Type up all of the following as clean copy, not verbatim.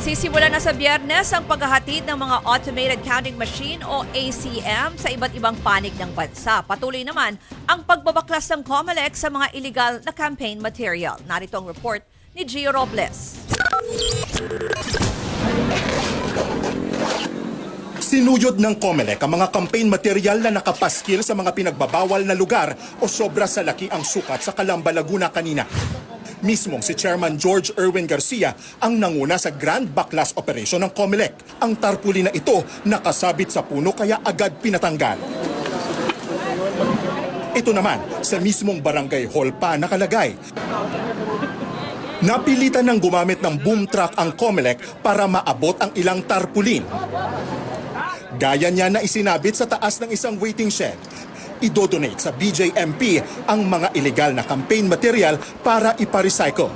Magsisimula na sa Biyernes ang paghahatid ng mga Automated Counting Machine o ACM sa iba't ibang panig ng bansa. Patuloy naman ang pagbabaklas ng COMELEC sa mga illegal na campaign material. Narito ang report ni Gio Robles. Sinuyod ng COMELEC ang mga campaign material na nakapaskil sa mga pinagbabawal na lugar o sobra sa laki ang sukat sa Calamba, Laguna kanina. Mismong si Chairman George Erwin Garcia ang nanguna sa Grand Baklas Operation ng COMELEC. Ang tarpaulin na ito nakasabit sa puno kaya agad pinatanggal. Ito naman sa mismong barangay hall pa nakalagay. Napilitan ng gumamit ng boom truck ang COMELEC para maabot ang ilang tarpaulin. Gaya niya na isinabit sa taas ng isang waiting shed. Idodonate sa BJMP ang mga illegal na campaign material para ipa-recycle.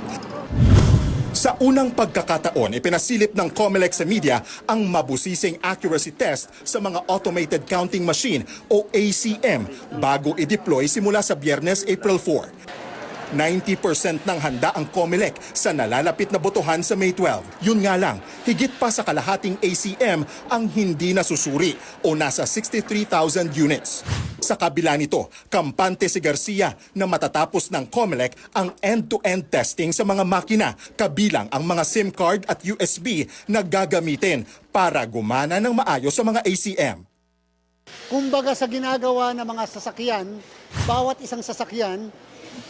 Sa unang pagkakataon, ipinasilip ng COMELEC sa media ang mabusising accuracy test sa mga automated counting machine o ACM bago i-deploy simula sa Biyernes, April 4. 90% ng handa ang COMELEC sa nalalapit na botohan sa May 12. Yun nga lang, higit pa sa kalahating ACM ang hindi nasusuri o nasa 63,000 units. Sa kabila nito, kampante si Garcia na matatapos ng COMELEC ang end-to-end testing sa mga makina, kabilang ang mga SIM card at USB na gagamitin para gumana ng maayos sa mga ACM. Kumbaga sa ginagawa ng mga sasakyan, bawat isang sasakyan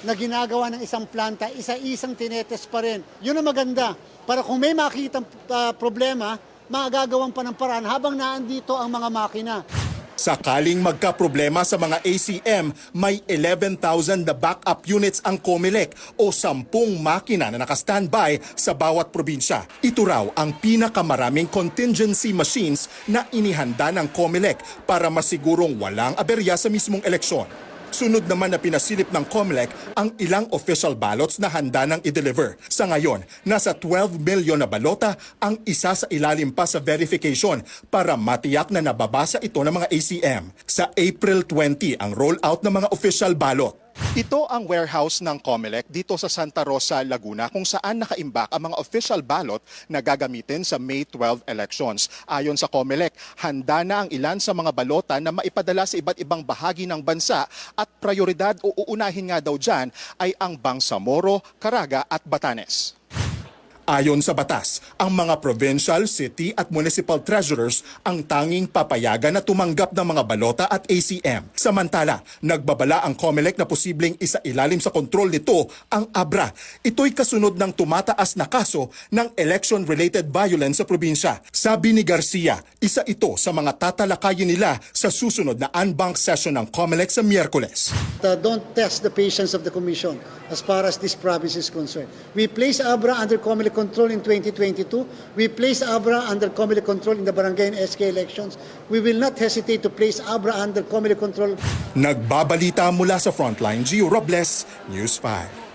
na ginagawa ng isang planta, isa-isang tinetest pa rin. Yun ang maganda. Para kung may makitang problema, magagawan pa ng paraan habang naandito ang mga makina. Sakaling magka-problema sa mga ACM, may 11,000 na backup units ang COMELEC o 10 makina na naka-standby sa bawat probinsya. Ito raw ang pinakamaraming contingency machines na inihanda ng COMELEC para masigurong walang aberya sa mismong eleksyon. Sunod naman na pinasilip ng COMELEC ang ilang official ballots na handa ng i-deliver. Sa ngayon, nasa 12 million na balota ang isa sa ilalim pa sa verification para matiyak na nababasa ito ng mga ACM. Sa April 20 ang rollout ng mga official ballot. Ito ang warehouse ng COMELEC dito sa Santa Rosa, Laguna kung saan nakaimbak ang mga official ballot na gagamitin sa May 12 elections. Ayon sa COMELEC, handa na ang ilan sa mga balota na maipadala sa iba't ibang bahagi ng bansa at prioridad o uunahin nga daw dyan ay ang Bangsamoro, Caraga at Batanes. Ayon sa batas, ang mga provincial, city at municipal treasurers ang tanging papayagan na tumanggap ng mga balota at ACM. Samantala, nagbabala ang COMELEC na posibleng isailalim sa kontrol nito ang ABRA. Ito'y kasunod ng tumataas na kaso ng election-related violence sa probinsya. Sabi ni Garcia, isa ito sa mga tatalakayin nila sa susunod na unbank session ng COMELEC sa Miyerkules. Don't test the patience of the Commission as far as this province is concerned. We place ABRA under COMELEC control in 2022. We place ABRA under COMELEC control in the barangay and SK elections. We will not hesitate to place ABRA under COMELEC control. Nagbabalita mula sa Frontline, Gio Robles, News 5.